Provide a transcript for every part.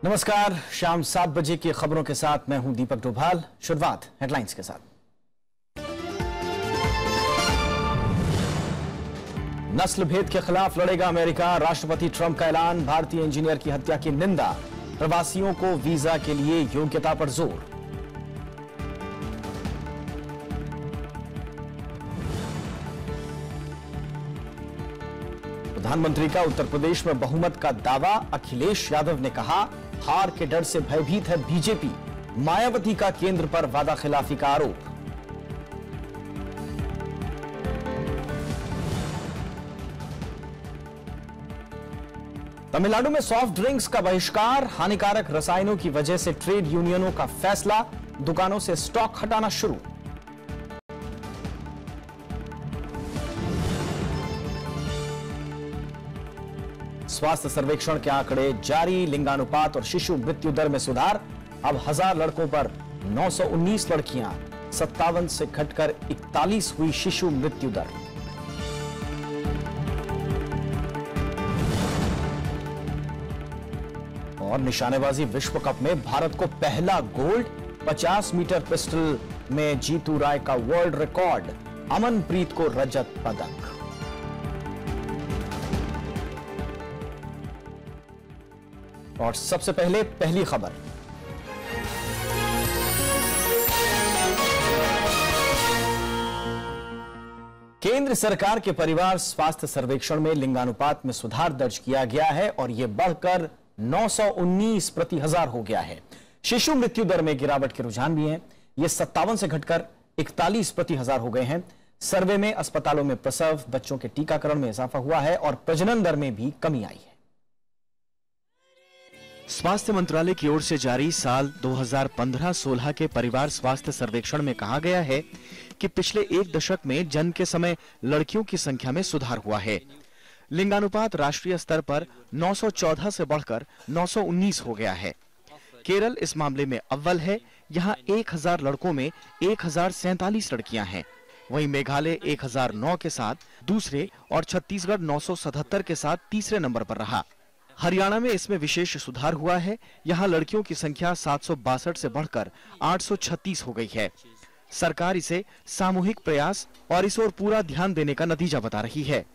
नमस्कार, शाम 7 बजे की खबरों के साथ मैं हूं दीपक डोभाल। शुरुआत हेडलाइंस के साथ। नस्ल भेद के खिलाफ लड़ेगा अमेरिका, राष्ट्रपति ट्रंप का ऐलान। भारतीय इंजीनियर की हत्या की निंदा। प्रवासियों को वीजा के लिए योग्यता पर जोर। प्रधानमंत्री का उत्तर प्रदेश में बहुमत का दावा। अखिलेश यादव ने कहा, हार के डर से भयभीत है बीजेपी। मायावती का केंद्र पर वादा खिलाफी का आरोप। तमिलनाडु में सॉफ्ट ड्रिंक्स का बहिष्कार। हानिकारक रसायनों की वजह से ट्रेड यूनियनों का फैसला। दुकानों से स्टॉक हटाना शुरू। स्वास्थ्य सर्वेक्षण के आंकड़े जारी। लिंगानुपात और शिशु मृत्यु दर में सुधार। अब 1000 लड़कों पर 919 लड़कियां। 57 से घटकर 41 हुई शिशु मृत्यु दर। और निशानेबाजी विश्व कप में भारत को पहला गोल्ड। 50 मीटर पिस्टल में जीतू राय का वर्ल्ड रिकॉर्ड। अमनप्रीत को रजत पदक। और सबसे पहले पहली खबर। केंद्र सरकार के परिवार स्वास्थ्य सर्वेक्षण में लिंगानुपात में सुधार दर्ज किया गया है और यह बढ़कर 919 प्रति 1000 हो गया है। शिशु मृत्यु दर में गिरावट के रुझान भी हैं। यह 57 से घटकर 41 प्रति 1000 हो गए हैं। सर्वे में अस्पतालों में प्रसव, बच्चों के टीकाकरण में इजाफा हुआ है और प्रजनन दर में भी कमी आई है। स्वास्थ्य मंत्रालय की ओर से जारी साल 2015-16 के परिवार स्वास्थ्य सर्वेक्षण में कहा गया है कि पिछले एक दशक में जन्म के समय लड़कियों की संख्या में सुधार हुआ है। लिंगानुपात राष्ट्रीय स्तर पर 914 से बढ़कर 919 हो गया है। केरल इस मामले में अव्वल है। यहाँ 1000 लड़कों में 1047 लड़कियां हैं। वहीं मेघालय 1009 के साथ दूसरे और छत्तीसगढ़ 977 के साथ तीसरे नंबर पर रहा। हरियाणा में इसमें विशेष सुधार हुआ है। यहाँ लड़कियों की संख्या 762 से बढ़कर 836 हो गई है। सरकार इसे सामूहिक प्रयास और इस ओर पूरा ध्यान देने का नतीजा बता रही है।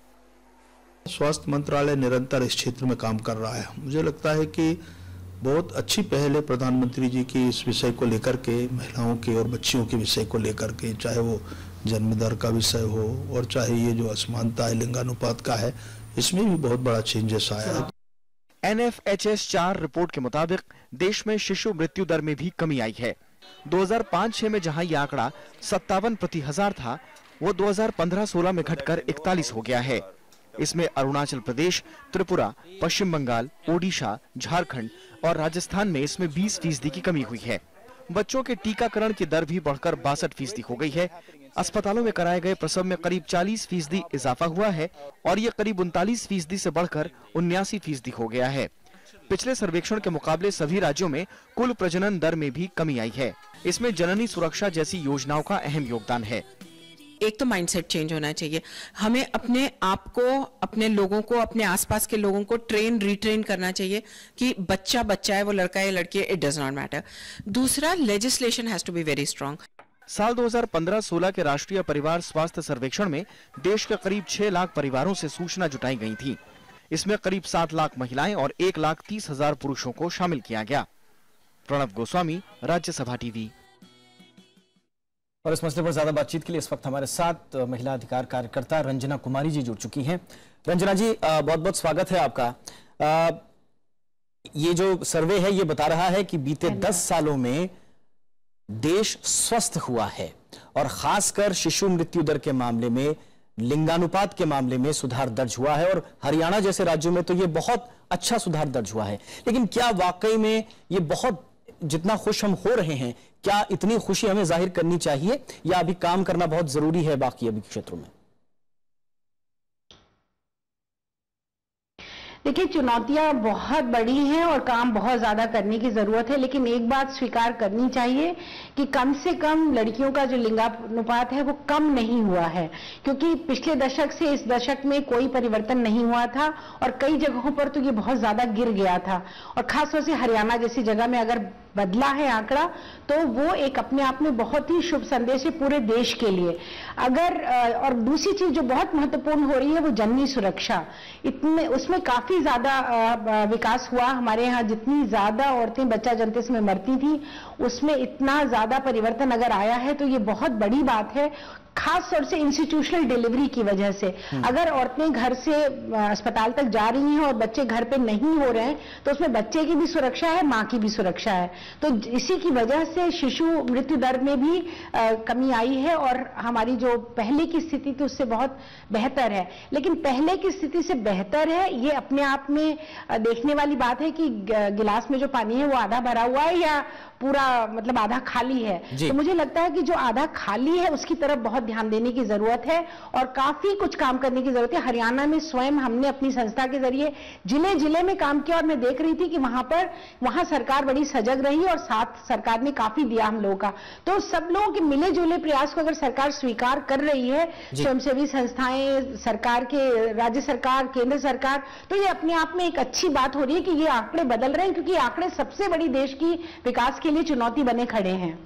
स्वास्थ्य मंत्रालय निरंतर इस क्षेत्र में काम कर रहा है। मुझे लगता है कि बहुत अच्छी पहल है प्रधानमंत्री जी की इस विषय को लेकर के, महिलाओं के और बच्चियों के विषय को लेकर के, चाहे वो जन्म दर का विषय हो और चाहे ये जो असमानता है लिंगानुपात का है, इसमें भी बहुत बड़ा चेंजेस आया है। NFHS 4 रिपोर्ट के मुताबिक देश में शिशु मृत्यु दर में भी कमी आई है। 2005-6 में जहां यह आंकड़ा 57 प्रति 1000 था, वो 2015-16 में घटकर 41 हो गया है। इसमें अरुणाचल प्रदेश, त्रिपुरा, पश्चिम बंगाल, ओडिशा, झारखंड और राजस्थान में इसमें 20% की कमी हुई है। बच्चों के टीकाकरण की दर भी बढ़कर 62% हो गई है। अस्पतालों में कराए गए प्रसव में करीब 40% इजाफा हुआ है और ये करीब 39% से बढ़कर 79% हो गया है। पिछले सर्वेक्षण के मुकाबले सभी राज्यों में कुल प्रजनन दर में भी कमी आई है। इसमें जननी सुरक्षा जैसी योजनाओं का अहम योगदान है। एक तो माइंडसेट चेंज होना चाहिए। हमें अपने आप को, अपने लोगों को, अपने आसपास के लोगों को रिट्रेन करना चाहिए कि बच्चा बच्चा है, वो लड़का है लड़की है, इट डज नॉट मैटर। दूसरा, legislation has to be very strong. साल 2015-16 के राष्ट्रीय परिवार स्वास्थ्य सर्वेक्षण में देश के करीब 6 लाख परिवारों से सूचना जुटाई गई थी। इसमें करीब 7 लाख महिलाएं और 1,30,000 पुरुषों को शामिल किया गया। प्रणव गोस्वामी, राज्यसभा टीवी। और इस मसले पर ज्यादा बातचीत के लिए इस वक्त हमारे साथ महिला अधिकार कार्यकर्ता रंजना कुमारी जी जुड़ चुकी हैं। रंजना जी, बहुत बहुत स्वागत है आपका। ये जो सर्वे है ये बता रहा है कि बीते 10 सालों में देश स्वस्थ हुआ है और खासकर शिशु मृत्यु दर के मामले में, लिंगानुपात के मामले में सुधार दर्ज हुआ है और हरियाणा जैसे राज्यों में तो ये बहुत अच्छा सुधार दर्ज हुआ है। लेकिन क्या वाकई में ये बहुत, जितना खुश हम हो रहे हैं, क्या इतनी खुशी हमें जाहिर करनी चाहिए या अभी काम करना बहुत जरूरी है बाकी अभी क्षेत्रों में? देखिए, चुनौतियां बहुत बड़ी हैं और काम बहुत ज्यादा करने की जरूरत है, लेकिन एक बात स्वीकार करनी चाहिए कि कम से कम लड़कियों का जो लिंगानुपात है वो कम नहीं हुआ है, क्योंकि पिछले दशक से इस दशक में कोई परिवर्तन नहीं हुआ था और कई जगहों पर तो ये बहुत ज्यादा गिर गया था। और खासतौर से हरियाणा जैसी जगह में अगर बदला है आंकड़ा तो वो एक अपने आप में बहुत ही शुभ संदेश है पूरे देश के लिए। अगर और दूसरी चीज जो बहुत महत्वपूर्ण हो रही है वो जननी सुरक्षा, इतने उसमें काफी ज्यादा विकास हुआ हमारे यहाँ। जितनी ज्यादा औरतें बच्चा जनते में मरती थी उसमें इतना ज्यादा परिवर्तन अगर आया है तो ये बहुत बड़ी बात है, खास तौर से इंस्टीट्यूशनल डिलीवरी की वजह से। अगर औरतें घर से अस्पताल तक जा रही हैं और बच्चे घर पे नहीं हो रहे हैं तो उसमें बच्चे की भी सुरक्षा है, मां की भी सुरक्षा है। तो इसी की वजह से शिशु मृत्यु दर में भी कमी आई है और हमारी जो पहले की स्थिति थी उससे बहुत बेहतर है। लेकिन पहले की स्थिति से बेहतर है ये अपने आप में देखने वाली बात है कि गिलास में जो पानी है वो आधा भरा हुआ है या पूरा मतलब आधा खाली है। तो मुझे लगता है कि जो आधा खाली है उसकी तरफ बहुत ध्यान देने की जरूरत है और काफी कुछ काम करने की जरूरत है। हरियाणा में स्वयं हमने अपनी संस्था के जरिए जिले जिले में काम किया और मैं देख रही थी कि वहां सरकार बड़ी सजग रही और साथ सरकार ने काफी दिया हम लोगों का। तो सब लोगों के मिले जुले प्रयास को अगर सरकार स्वीकार कर रही है, स्वयंसेवी संस्थाएं, सरकार के राज्य सरकार, केंद्र सरकार, तो ये अपने आप में एक अच्छी बात हो रही है कि ये आंकड़े बदल रहे हैं, क्योंकि आंकड़े सबसे बड़ी देश की विकास के लिए चुनौती बने खड़े हैं।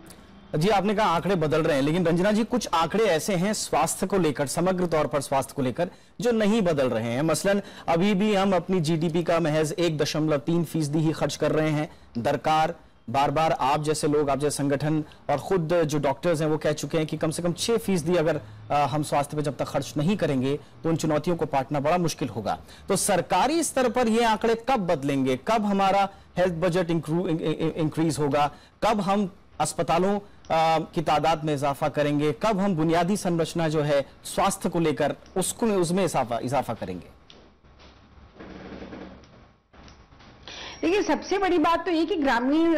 जी, आपने कहा आंकड़े बदल रहे हैं, लेकिन रंजना जी कुछ आंकड़े ऐसे हैं स्वास्थ्य को लेकर, समग्र तौर पर स्वास्थ्य को लेकर, जो नहीं बदल रहे हैं। मसलन अभी भी हम अपनी जीडीपी का महज 1.3% ही खर्च कर रहे हैं। दरकार बार बार आप जैसे लोग, आप जैसे संगठन और खुद जो डॉक्टर्स हैं वो कह चुके हैं कि कम से कम 6% अगर हम स्वास्थ्य पे जब तक खर्च नहीं करेंगे तो उन चुनौतियों को पाटना बड़ा मुश्किल होगा। तो सरकारी स्तर पर ये आंकड़े कब बदलेंगे, कब हमारा हेल्थ बजट इंक्रीज होगा, कब हम अस्पतालों की तादाद में इजाफा करेंगे, कब हम बुनियादी संरचना जो है स्वास्थ्य को लेकर उसमें इजाफा करेंगे? देखिए, सबसे बड़ी बात तो ये कि ग्रामीण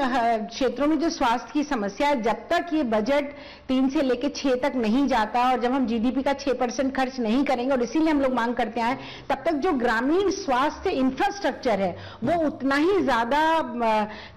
क्षेत्रों में जो स्वास्थ्य की समस्या है, जब तक ये बजट 3 से लेकर 6 तक नहीं जाता और जब हम जीडीपी का 6% खर्च नहीं करेंगे, और इसीलिए हम लोग मांग करते हैं, तब तक जो ग्रामीण स्वास्थ्य इंफ्रास्ट्रक्चर है वो उतना ही ज्यादा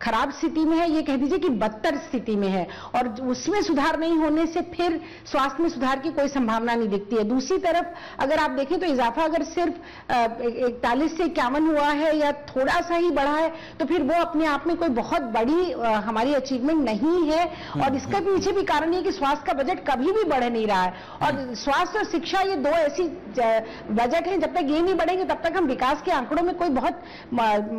खराब स्थिति में है, ये कह दीजिए कि बदतर स्थिति में है, और उसमें सुधार नहीं होने से फिर स्वास्थ्य में सुधार की कोई संभावना नहीं दिखती है। दूसरी तरफ अगर आप देखें तो इजाफा अगर सिर्फ 41 से 51 हुआ है या थोड़ा सा ही बढ़ा है तो फिर वो अपने आप में कोई बहुत बड़ी हमारी अचीवमेंट नहीं है। और इसका पीछे भी कारण ये कि स्वास्थ्य का बजट कभी भी बढ़ नहीं रहा है, और स्वास्थ्य और शिक्षा ये दो ऐसी बजट हैं, जब तक ये नहीं बढ़ेंगे तब तक हम विकास के आंकड़ों में कोई बहुत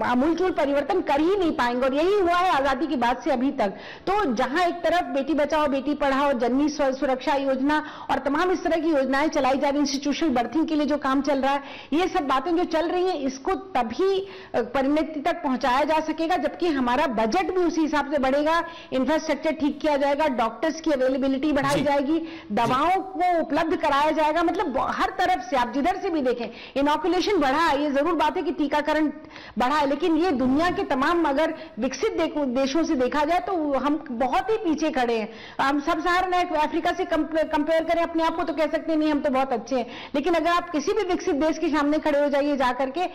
आमूलचूल परिवर्तन कर ही नहीं पाएंगे। और यही हुआ है आजादी की बाद से अभी तक। तो जहां एक तरफ बेटी बचाओ बेटी पढ़ाओ, जननी सुरक्षा योजना और तमाम इस तरह की योजनाएं चलाई जा रही, इंस्टीट्यूशनल बर्थिंग के लिए जो काम चल रहा है, ये सब बातें जो चल रही हैं, इसको तभी परिणति तक पहुंचाया जा सकेगा जबकि हमारा बजट भी उसी हिसाब से बढ़ेगा, इंफ्रास्ट्रक्चर ठीक किया जाएगा, डॉक्टर्स की अवेलेबिलिटी बढ़ाई जाएगी, दवाओं को उपलब्ध कराया जाएगा। मतलब हर तरफ से आप जिधर से भी देखें, इनॉकुलेशन बढ़ा है, ये जरूर बात है कि टीकाकरण बढ़ा है, लेकिन ये दुनिया के तमाम अगर विकसित देशों से देखा जाए तो हम बहुत ही पीछे खड़े हैं। हम सब सहारण अफ्रीका से कंपेयर करें अपने आप को तो कह सकते हैं नहीं हम तो बहुत अच्छे हैं, लेकिन अगर आप किसी भी विकसित देश के सामने खड़े हो जाइए, जाकर के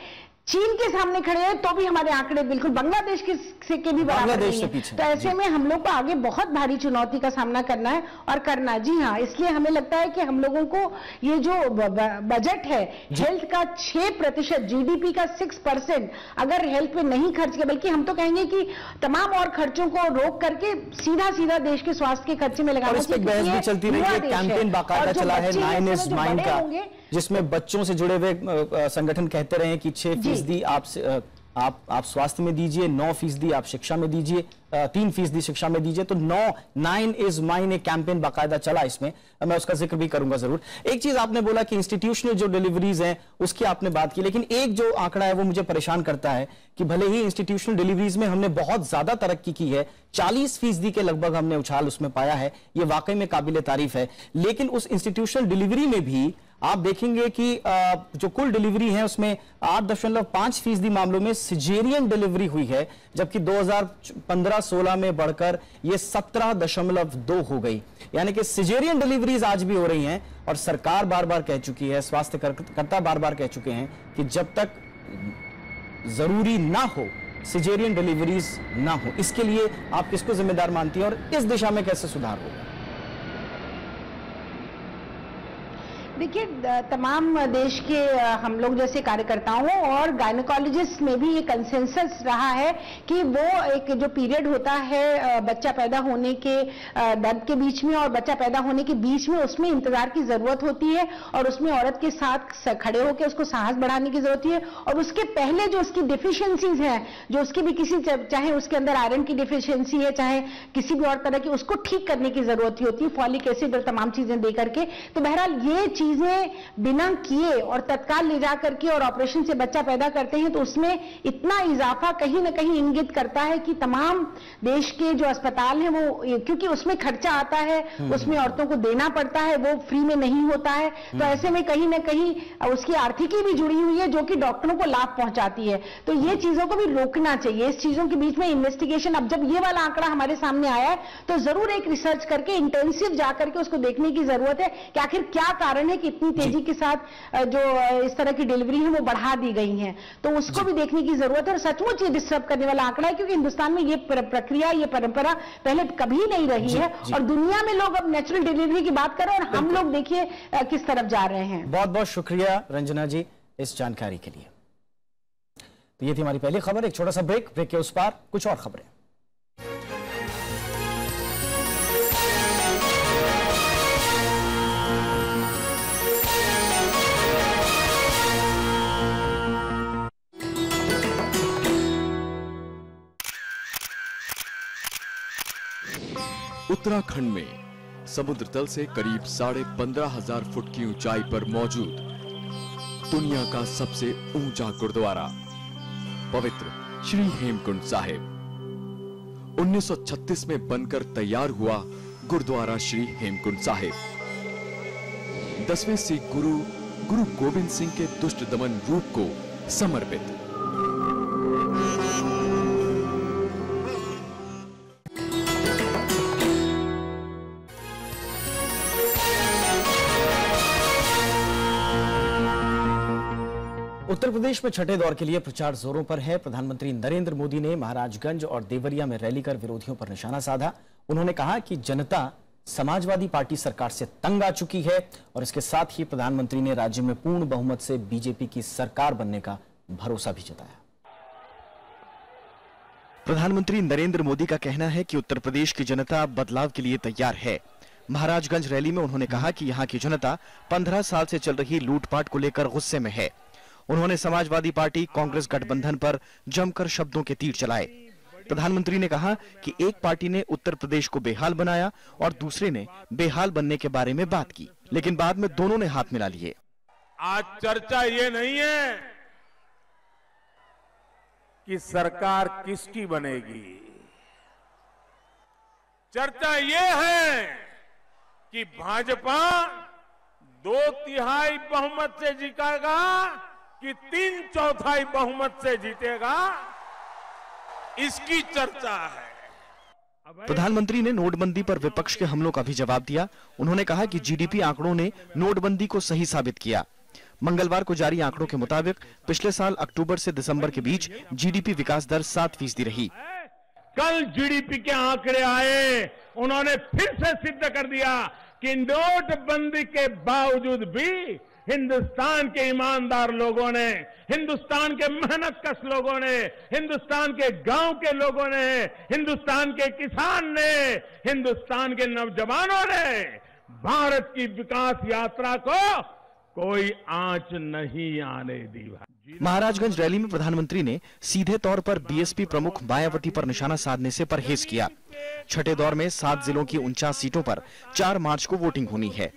चीन के सामने खड़े हैं तो भी हमारे आंकड़े बिल्कुल बांग्लादेश के भी बराबर नहीं है। तो ऐसे में हम लोग को आगे बहुत भारी चुनौती का सामना करना है और करना। जी हाँ, इसलिए हमें लगता है कि हम लोगों को ये जो बजट है हेल्थ का 6%, जीडीपी का 6% अगर हेल्थ पे नहीं खर्च किया, बल्कि हम तो कहेंगे कि तमाम और खर्चों को रोक करके सीधा देश के स्वास्थ्य के खर्चे में लगाना चाहिए। बहस भी चलती रही है, कैंपेन बाकायदा चला है 9 is mine का, जिसमें बच्चों से जुड़े हुए संगठन कहते रहे कि 6% आप स्वास्थ्य में दीजिए, 9% आप शिक्षा में दीजिए, 3% शिक्षा में दीजिए। तो 9 is mine एक कैंपेन बाकायदा चला, इसमें मैं उसका जिक्र भी करूंगा जरूर। एक चीज आपने बोला कि इंस्टीट्यूशनल जो डिलीवरीज हैं उसकी आपने बात की, लेकिन एक जो आंकड़ा है वो मुझे परेशान करता है कि भले ही इंस्टीट्यूशनल डिलीवरीज में हमने बहुत ज्यादा तरक्की की है, 40% के लगभग हमने उछाल उसमें पाया है, ये वाकई में काबिले तारीफ है, लेकिन उस इंस्टीट्यूशनल डिलीवरी में भी आप देखेंगे कि जो कुल डिलीवरी है उसमें 8.5% मामलों में सिजेरियन डिलीवरी हुई है, जबकि 2015-16 में बढ़कर ये 17.2 हो गई। यानी कि सिजेरियन डिलीवरीज आज भी हो रही हैं और सरकार बार बार कह चुकी है, स्वास्थ्य कर्ता बार बार कह चुके हैं कि जब तक जरूरी ना हो, सिजेरियन डिलीवरीज ना हो। इसके लिए आप किसको जिम्मेदार मानती हैं और इस दिशा में कैसे सुधार होगा? देखिए, तमाम देश के हम लोग जैसे कार्यकर्ताओं और गायनेकोलॉजिस्ट में भी ये कंसेंसस रहा है कि वो एक जो पीरियड होता है बच्चा पैदा होने के दर्द के बीच में और बच्चा पैदा होने के बीच में, उसमें इंतजार की जरूरत होती है और उसमें औरत के साथ खड़े होकर उसको साहस बढ़ाने की जरूरत है। और उसके पहले जो उसकी डिफिशियंसीज हैं, जो उसकी भी किसी, चाहे उसके अंदर आयरन की डिफिशियंसी है, चाहे किसी भी और तरह की, उसको ठीक करने की जरूरत होती है, फॉलिक एसिड और तमाम चीजें दे करके। तो बहरहाल ये चीजें बिना किए और तत्काल ले जा करके और ऑपरेशन से बच्चा पैदा करते हैं तो उसमें इतना इजाफा कहीं ना कहीं इंगित करता है कि तमाम देश के जो अस्पताल हैं वो, क्योंकि उसमें खर्चा आता है, उसमें औरतों को देना पड़ता है, वो फ्री में नहीं होता है। तो ऐसे में कहीं ना कहीं उसकी आर्थिकी भी जुड़ी हुई है जो कि डॉक्टरों को लाभ पहुंचाती है। तो ये चीजों को भी रोकना चाहिए। इस चीजों के बीच में इन्वेस्टिगेशन, अब जब ये वाला आंकड़ा हमारे सामने आया है तो जरूर एक रिसर्च करके इंटेंसिव जाकर के उसको देखने की जरूरत है कि आखिर क्या कारण है कि इतनी तेजी के साथ जो इस तरह की डिलीवरी है वो बढ़ा दी गई है। तो उसको भी देखने की जरूरत है। और सचमुच ये डिस्टर्ब करने वाला आंकड़ा है क्योंकि हिंदुस्तान में ये प्रक्रिया, ये परंपरा पहले कभी नहीं रही है और दुनिया में लोग अब नेचुरल डिलीवरी की बात कर रहे हैं और हम लोग देखिए किस तरफ जा रहे हैं। बहुत बहुत शुक्रिया रंजना जी इस जानकारी के लिए। तो ये थी हमारी पहली खबर। एक छोटा सा ब्रेक के उस पार कुछ और खबरें। उत्तराखंड में समुद्र तल से करीब 15,500 फुट की ऊंचाई पर मौजूद दुनिया का सबसे ऊंचा गुरुद्वारा पवित्र श्री हेमकुंड साहिब 1936 में बनकर तैयार हुआ गुरुद्वारा श्री हेमकुंड साहिब 10वें सिख गुरु गोबिंद सिंह के दुष्ट दमन रूप को समर्पित। उत्तर प्रदेश में छठे दौर के लिए प्रचार जोरों पर है। प्रधानमंत्री नरेंद्र मोदी ने महाराजगंज और देवरिया में रैली कर विरोधियों पर निशाना साधा। उन्होंने कहा कि जनता समाजवादी पार्टी सरकार से तंग आ चुकी है और इसके साथ ही प्रधानमंत्री ने राज्य में पूर्ण बहुमत से बीजेपी की सरकार बनने का भरोसा भी जताया। प्रधानमंत्री नरेंद्र मोदी का कहना है कि उत्तर प्रदेश की जनता बदलाव के लिए तैयार है। महाराजगंज रैली में उन्होंने कहा कि यहाँ की जनता 15 साल से चल रही लूटपाट को लेकर गुस्से में है। उन्होंने समाजवादी पार्टी कांग्रेस गठबंधन पर जमकर शब्दों के तीर चलाए। प्रधानमंत्री ने कहा कि एक पार्टी ने उत्तर प्रदेश को बेहाल बनाया और दूसरे ने बेहाल बनने के बारे में बात की, लेकिन बाद में दोनों ने हाथ मिला लिए। आज चर्चा ये नहीं है कि सरकार किसकी बनेगी, चर्चा ये है कि भाजपा 2/3 बहुमत से जीतेगा कि 3/4 बहुमत से जीतेगा, इसकी चर्चा है। प्रधानमंत्री ने नोटबंदी पर विपक्ष के हमलों का भी जवाब दिया। उन्होंने कहा कि जीडीपी आंकड़ों ने नोटबंदी को सही साबित किया। मंगलवार को जारी आंकड़ों के मुताबिक पिछले साल अक्टूबर से दिसंबर के बीच जीडीपी विकास दर 7% रही। कल जीडीपी के आंकड़े आए, उन्होंने फिर से सिद्ध कर दिया कि नोटबंदी के बावजूद भी हिंदुस्तान के ईमानदार लोगों ने, हिंदुस्तान के मेहनतकश लोगों ने, हिंदुस्तान के गांव के लोगों ने, हिंदुस्तान के किसान ने, हिंदुस्तान के नौजवानों ने भारत की विकास यात्रा को कोई आंच नहीं आने दी। महाराजगंज रैली में प्रधानमंत्री ने सीधे तौर पर बीएसपी प्रमुख मायावती पर निशाना साधने से परहेज किया। छठे दौर में 7 जिलों की 49 सीटों पर 4 मार्च को वोटिंग होनी है।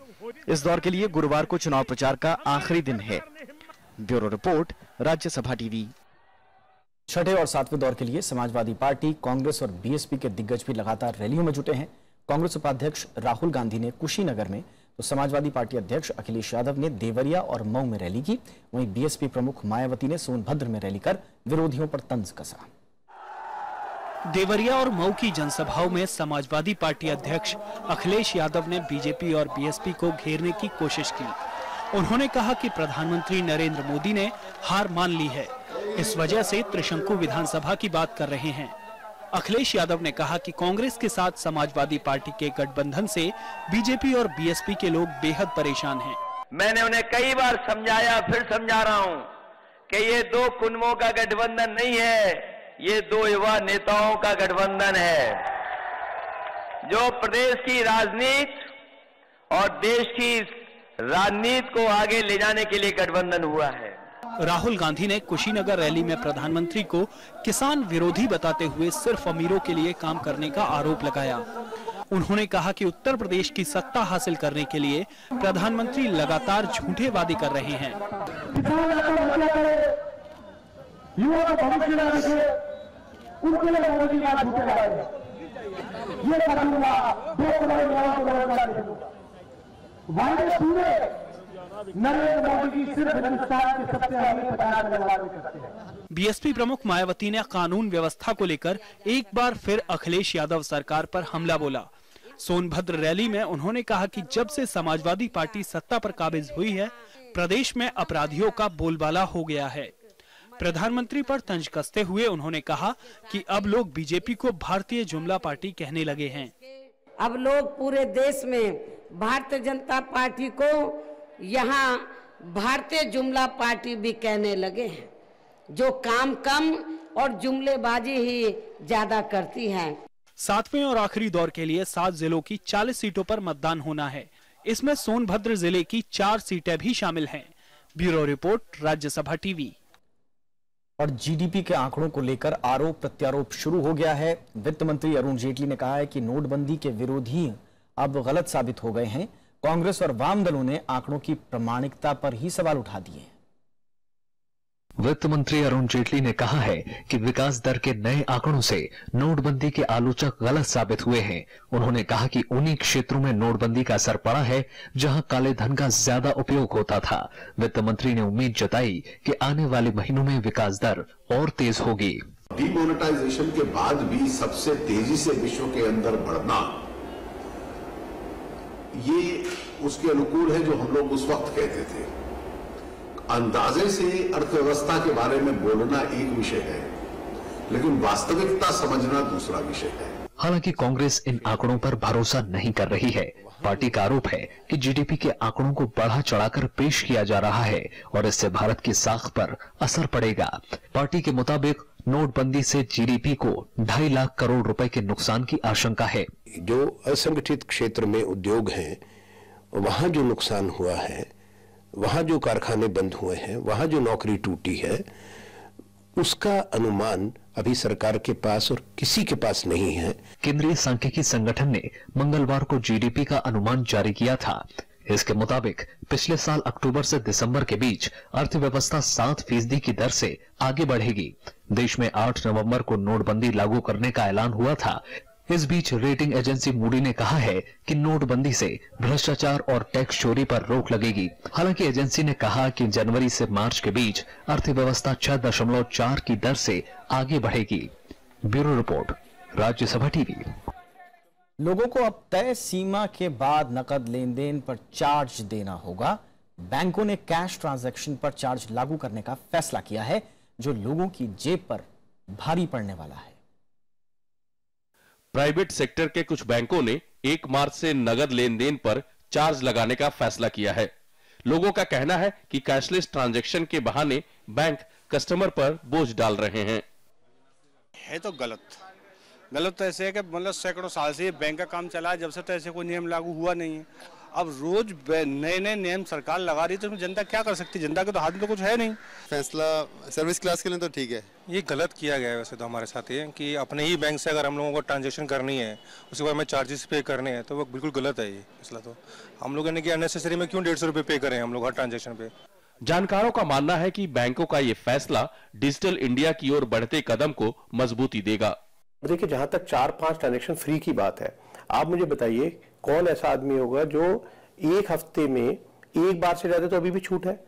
इस दौर के लिए गुरुवार को चुनाव प्रचार का आखिरी दिन है। Bureau report, Rajya Sabha TV. छठे और 7वें दौर के लिए समाजवादी पार्टी, कांग्रेस और बीएसपी के दिग्गज भी लगातार रैलियों में जुटे हैं। कांग्रेस उपाध्यक्ष राहुल गांधी ने कुशीनगर में, तो समाजवादी पार्टी अध्यक्ष अखिलेश यादव ने देवरिया और मऊ में रैली की। वहीं बीएसपी प्रमुख मायावती ने सोनभद्र में रैली कर विरोधियों पर तंज कसा। देवरिया और मऊ की जनसभाओं में समाजवादी पार्टी अध्यक्ष अखिलेश यादव ने बीजेपी और बीएसपी को घेरने की कोशिश की। उन्होंने कहा कि प्रधानमंत्री नरेंद्र मोदी ने हार मान ली है इस वजह से त्रिशंकु विधानसभा की बात कर रहे हैं। अखिलेश यादव ने कहा कि कांग्रेस के साथ समाजवादी पार्टी के गठबंधन से बीजेपी और बीएसपी के लोग बेहद परेशान हैं। मैंने उन्हें कई बार समझाया, फिर समझा रहा हूं कि ये दो कुनबों का गठबंधन नहीं है, ये दो युवा नेताओं का गठबंधन है, जो प्रदेश की राजनीति और देश की राजनीति को आगे ले जाने के लिए गठबंधन हुआ है। राहुल गांधी ने कुशीनगर रैली में प्रधानमंत्री को किसान विरोधी बताते हुए सिर्फ अमीरों के लिए काम करने का आरोप लगाया। उन्होंने कहा कि उत्तर प्रदेश की सत्ता हासिल करने के लिए प्रधानमंत्री लगातार झूठे वादे कर रहे हैं। नरेंद्र मोदी जी सिर्फ हिंदुस्तान के सबसे अमीर 50 वादे करते हैं। बीएसपी प्रमुख मायावती ने कानून व्यवस्था को लेकर एक बार फिर अखिलेश यादव सरकार पर हमला बोला। सोनभद्र रैली में उन्होंने कहा कि जब से समाजवादी पार्टी सत्ता पर काबिज हुई है, प्रदेश में अपराधियों का बोलबाला हो गया है। प्रधानमंत्री पर तंज कसते हुए उन्होंने कहा कि अब लोग बीजेपी को भारतीय जुमला पार्टी कहने लगे हैं। अब लोग पूरे देश में भारतीय जनता पार्टी को यहाँ भारतीय जुमला पार्टी भी कहने लगे हैं, जो काम कम और जुमलेबाजी ही ज्यादा करती है। 7वें और आखिरी दौर के लिए 7 जिलों की 40 सीटों पर मतदान होना है। इसमें सोनभद्र जिले की 4 सीटें भी शामिल हैं। Bureau report, Rajya Sabha TV. और जीडीपी के आंकड़ों को लेकर आरोप प्रत्यारोप शुरू हो गया है। वित्त मंत्री अरुण जेटली ने कहा है कि नोटबंदी के विरोधी अब गलत साबित हो गए हैं। कांग्रेस और वाम दलों ने आंकड़ों की प्रामाणिकता पर ही सवाल उठा दिए। वित्त मंत्री अरुण जेटली ने कहा है कि विकास दर के नए आंकड़ों से नोटबंदी के आलोचक गलत साबित हुए हैं। उन्होंने कहा कि उन्हीं क्षेत्रों में नोटबंदी का असर पड़ा है जहां काले धन का ज्यादा उपयोग होता था। वित्त मंत्री ने उम्मीद जताई कि आने वाले महीनों में विकास दर और तेज होगी। डीमोनेटाइजेशन के बाद भी सबसे तेजी से विश्व के अंदर बढ़ना, ये उसके अनुकूल है जो हम लोग उस वक्त कहते थे। अंदाजे से अर्थव्यवस्था के बारे में बोलना एक विषय है, लेकिन वास्तविकता समझना दूसरा विषय है। हालांकि कांग्रेस इन आंकड़ों पर भरोसा नहीं कर रही है। पार्टी का आरोप है कि जीडीपी के आंकड़ों को बढ़ा चढ़ाकर पेश किया जा रहा है और इससे भारत की साख पर असर पड़ेगा। पार्टी के मुताबिक नोटबंदी से जीडीपी को 2.5 लाख करोड़ रुपए के नुकसान की आशंका है। जो असंगठित क्षेत्र में उद्योग हैं, वहां जो नुकसान हुआ है, वहां जो कारखाने बंद हुए हैं, वहां जो नौकरी टूटी है, उसका अनुमान अभी सरकार के पास और किसी के पास नहीं है। केंद्रीय सांख्यिकी संगठन ने मंगलवार को जीडीपी का अनुमान जारी किया था। इसके मुताबिक पिछले साल अक्टूबर से दिसंबर के बीच अर्थव्यवस्था 7% की दर से आगे बढ़ेगी। देश में 8 नवंबर को नोटबंदी लागू करने का ऐलान हुआ था। इस बीच रेटिंग एजेंसी मूडी ने कहा है कि नोटबंदी से भ्रष्टाचार और टैक्स चोरी पर रोक लगेगी। हालांकि एजेंसी ने कहा कि जनवरी से मार्च के बीच अर्थव्यवस्था 6.4 की दर से आगे बढ़ेगी। Bureau report, Rajya Sabha TV. लोगों को अब तय सीमा के बाद नकद लेन देन पर चार्ज देना होगा। बैंकों ने कैश ट्रांजैक्शन पर चार्ज लागू करने का फैसला किया है, जो लोगों की जेब पर भारी पड़ने वाला है। प्राइवेट सेक्टर के कुछ बैंकों ने 1 मार्च से नगद लेन देन पर चार्ज लगाने का फैसला किया है। लोगों का कहना है कि कैशलेस ट्रांजैक्शन के बहाने बैंक कस्टमर पर बोझ डाल रहे हैं। है तो गलत तो ऐसे है कि मतलब सैकड़ों साल से ये बैंक का काम चला है, जब से तो ऐसे कोई नियम लागू हुआ नहीं है। अब रोज नए नए नियम सरकार लगा रही है, तो उसमें जनता क्या कर सकती है? जनता के तो हाथ में तो कुछ है नहीं। फैसला सर्विस क्लास के लिए तो ठीक है। ये गलत किया गया है वैसे तो हमारे साथ ये, कि अपने ही बैंक से अगर हम लोगों को ट्रांजेक्शन करनी है, उसके बाद हमें चार्जेस पे करने हैं, तो वो बिल्कुल गलत है ये फैसला। तो हम लोगों ने कि अननेसेसरी में क्यों 150 रुपये पे करें हम लोग हर ट्रांजेक्शन पे। जानकारों का मानना है कि बैंकों का ये फैसला डिजिटल इंडिया की ओर बढ़ते कदम को मजबूती देगा। देखिए, जहां तक 4-5 ट्रांजैक्शन फ्री की बात है, आप मुझे बताइए कौन ऐसा आदमी होगा जो एक हफ्ते में एक बार से ज्यादा, तो अभी भी छूट है।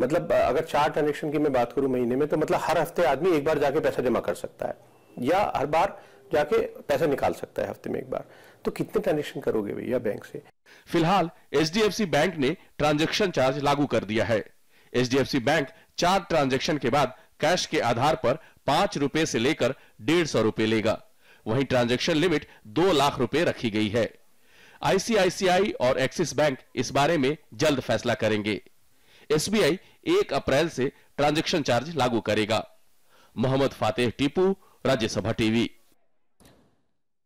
मतलब अगर 4 ट्रांजैक्शन की मैं बात करूं महीने में, तो मतलब हर हफ्ते आदमी एक बार जाके पैसा जमा कर सकता है या हर बार जाके पैसा निकाल सकता है हफ्ते में एक बार। तो कितने ट्रांजैक्शन करोगे भैया बैंक से? फिलहाल एचडीएफसी बैंक ने ट्रांजैक्शन चार्ज लागू कर दिया है। एचडीएफसी बैंक 4 ट्रांजैक्शन के बाद कैश के आधार पर 5 रुपए से लेकर 150 रुपए लेगा। वहीं ट्रांजैक्शन लिमिट 2 लाख रुपए रखी गई है। आईसीआईसीआई और एक्सिस बैंक इस बारे में जल्द फैसला करेंगे। एसबीआई 1 अप्रैल से ट्रांजैक्शन चार्ज लागू करेगा। मोहम्मद फातेह टीपू, राज्यसभा टीवी।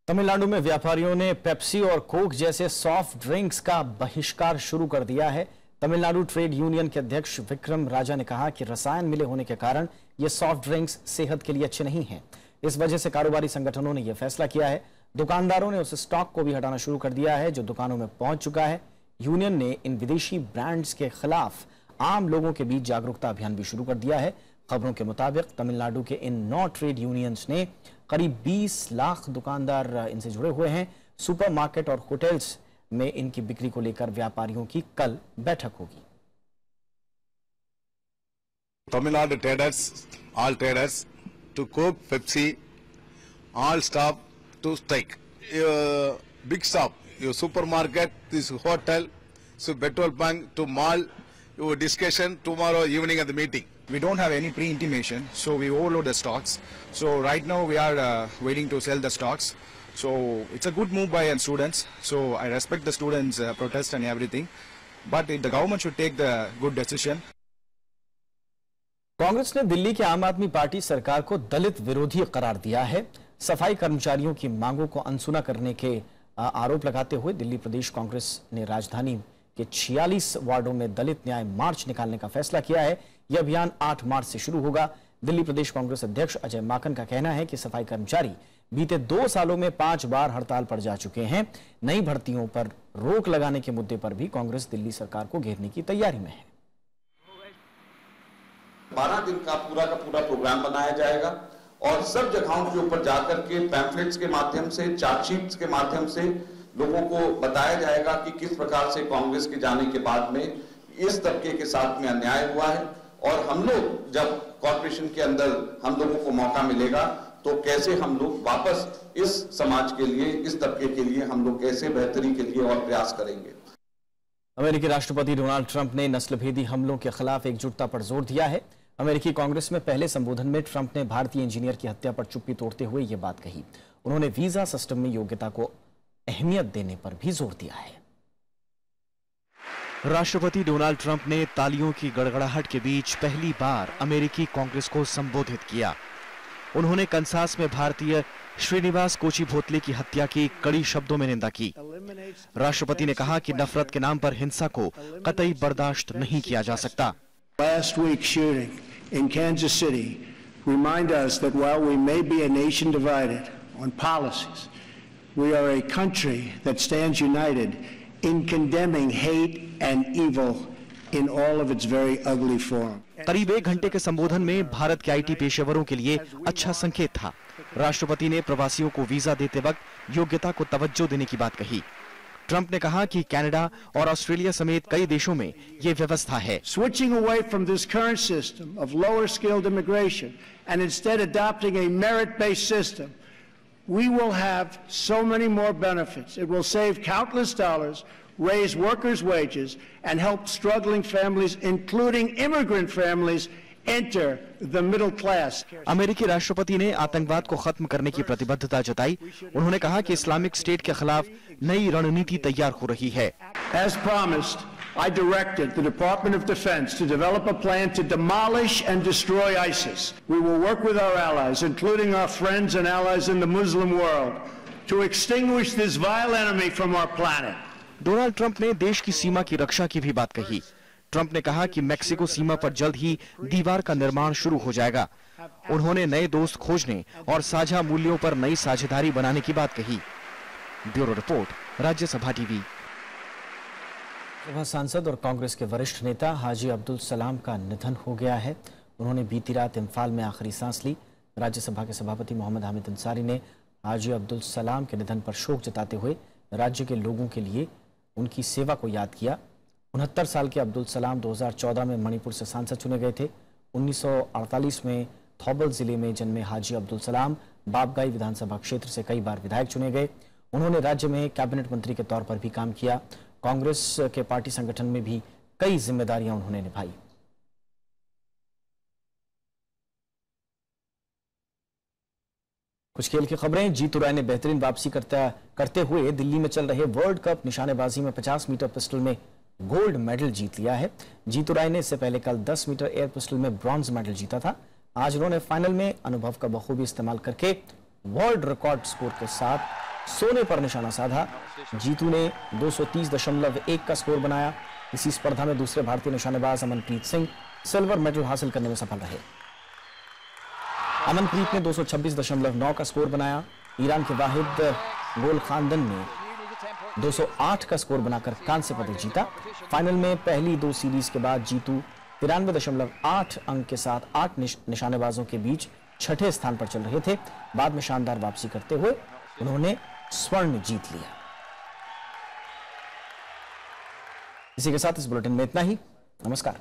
तमिलनाडु में व्यापारियों ने पेप्सी और कोक जैसे सॉफ्ट ड्रिंक्स का बहिष्कार शुरू कर दिया है। तमिलनाडु ट्रेड यूनियन के अध्यक्ष विक्रम राजा ने कहा कि रसायन मिले होने के कारण ये सॉफ्ट ड्रिंक्स सेहत के लिए अच्छे नहीं हैं। इस वजह से कारोबारी संगठनों ने यह फैसला किया है। दुकानदारों ने उस स्टॉक को भी हटाना शुरू कर दिया है जो दुकानों में पहुंच चुका है। यूनियन ने इन विदेशी ब्रांड्स के खिलाफ आम लोगों के बीच जागरूकता अभियान भी शुरू कर दिया है। खबरों के मुताबिक तमिलनाडु के इन 9 ट्रेड यूनियंस ने करीब 20 लाख दुकानदार इनसे जुड़े हुए हैं। सुपरमार्केट और होटल्स में इनकी बिक्री को लेकर व्यापारियों की कल बैठक होगी। Tamil Nadu traders, all traders, to Coke, Pepsi, all stop to strike. Your big stop, your supermarket, this hotel, so petrol bank to mall, your discussion tomorrow evening at the meeting. We don't have any pre-intimation, so we overload the stocks. So right now we are waiting to sell the stocks. So it's a good move by students. So I respect the students' protest and everything, but the government should take the good decision. Congress ने दिल्ली की आम आदमी party सरकार को दलित विरोधी करार दिया है। सफाई कर्मचारियों की मांगों को अनसुना करने के आरोप लगाते हुए दिल्ली प्रदेश कांग्रेस ने राजधानी के 46 वार्डों में दलित न्याय मार्च निकालने का फैसला किया है। यह अभियान 8 मार्च से शुरू होगा। दिल्ली प्रदेश कांग्रेस अध्यक्ष अजय माकन का कहना है कि सफाई कर्मचारी बीते 2 सालों में 5 बार हड़ताल पर जा चुके हैं। नई भर्तियों पर रोक लगाने के मुद्दे पर भी कांग्रेस दिल्ली सरकार को घेरने की तैयारी में है। 12 दिन का पूरा प्रोग्राम बनाया जाएगा और सब जगहों के ऊपर जाकर के पैम्फलेट्स के माध्यम से, चार्जशीट्स के माध्यम से लोगों को बताया जाएगा कि किस प्रकार से कांग्रेस के जाने के बाद में इस तबके के साथ में अन्याय हुआ है और हम लोग जब कॉर्पोरेशन के अंदर हम लोगों को मौका मिलेगा तो कैसे हम लोग वापस इस समाज के लिए, इस तबके के लिए हम लोग कैसे बेहतरी के लिए और प्रयास करेंगे। अमेरिकी राष्ट्रपति डोनाल्ड ट्रंप ने नस्लभेदी हमलों के खिलाफ एकजुटता पर जोर दिया है। अमेरिकी कांग्रेस में पहले संबोधन में ट्रंप ने भारतीय इंजीनियर की हत्या पर चुप्पी तोड़ते हुए यह बात कही। उन्होंने वीजा सिस्टम में योग्यता को अहमियत देने पर भी जोर दिया है। राष्ट्रपति डोनाल्ड ट्रंप ने तालियों की गड़गड़ाहट के बीच पहली बार अमेरिकी कांग्रेस को संबोधित किया। उन्होंने कंसास में भारतीय श्रीनिवास कोचीभोतले की हत्या की कड़ी शब्दों में निंदा की। राष्ट्रपति ने कहा कि नफरत के नाम पर हिंसा को कतई बर्दाश्त नहीं किया जा सकता। Last week's shooting in Kansas City remind us that while we may be a nation divided on policies, we are a country that stands united in condemning hate and evil in all of its very ugly form. करीब 1 घंटे के संबोधन में भारत के IT पेशेवरों के लिए अच्छा संकेत था। राष्ट्रपति ने प्रवासियों को वीजा देते वक्त योग्यता को तवज्जो देने की बात कही। ट्रंप ने कहा कि कनाडा और ऑस्ट्रेलिया समेत कई देशों में ये व्यवस्था है। Switching away from this current system of lower skilled immigration and instead adopting a merit-based system, we will have so many more benefits. It will save countless dollars, raise workers' wages, and help struggling families, including immigrant families, enter the middle class. अमेरिकी राष्ट्रपति ने आतंकवाद को खत्म करने की प्रतिबद्धता जताई। उन्होंने कहा कि इस्लामिक स्टेट के खिलाफ नई रणनीति तैयार हो रही है। As promised, I directed the Department of Defense to develop a plan to demolish and destroy ISIS. We will work with our allies, including our friends and allies in the Muslim world, to extinguish this vile enemy from our planet. Donald Trump ने देश की सीमा की रक्षा की भी बात कही। Trump ने कहा कि मेक्सिको सीमा पर जल्द ही दीवार का निर्माण शुरू हो जाएगा। उन्होंने नए दोस्त खोजने और साझा मूल्यों पर नई साझेदारी बनाने की बात कही। Bureau report, Rajya Sabha TV. सभा सांसद और कांग्रेस के वरिष्ठ नेता हाजी अब्दुल सलाम का निधन हो गया है। उन्होंने बीती रात इम्फाल में आखिरी सांस ली। राज्यसभा के सभापति मोहम्मद हामिद अंसारी ने हाजी अब्दुल सलाम के निधन पर शोक जताते हुए राज्य के लोगों के लिए उनकी सेवा को याद किया। 69 साल के अब्दुल सलाम 2014 में मणिपुर से सांसद चुने गए थे। 1948 में थौबल जिले में जन्मे हाजी अब्दुल सलाम बाबगाई विधानसभा क्षेत्र से कई बार विधायक चुने गए। उन्होंने राज्य में कैबिनेट मंत्री के तौर पर भी काम किया। कांग्रेस के पार्टी संगठन में भी कई जिम्मेदारियां उन्होंने निभाई। कुछ खेल की खबरें। जीतू राय ने बेहतरीन वापसी करते हुए दिल्ली में चल रहे वर्ल्ड कप निशानेबाजी में 50 मीटर पिस्टल में गोल्ड मेडल जीत लिया है। जीतू राय ने इससे पहले कल 10 मीटर एयर पिस्टल में ब्रॉन्ज मेडल जीता था। आज उन्होंने फाइनल में अनुभव का बखूबी इस्तेमाल करके वर्ल्ड रिकॉर्ड स्कोर के साथ सोने पर निशाना साधा। जीतू ने 230.1 का स्कोर बनाया। इसी स्पर्धा में दूसरे भारतीय निशानेबाज अमनप्रीत सिंह सिल्वर मेडल हासिल करने में सफल रहे। अमनप्रीत ने 226.9 का स्कोर बनाया। ईरान के वाहिद गोल खानदन ने 208 का स्कोर बनाकर कांस्य पदक जीता। फाइनल में पहली 2 सीरीज के बाद जीतू 93.8 अंक के साथ 8 निशानेबाजों के बीच छठे स्थान पर चल रहे थे। बाद में शानदार वापसी करते हुए उन्होंने स्वर्ण जीत लिया। इसी के साथ इस बुलेटिन में इतना ही। नमस्कार।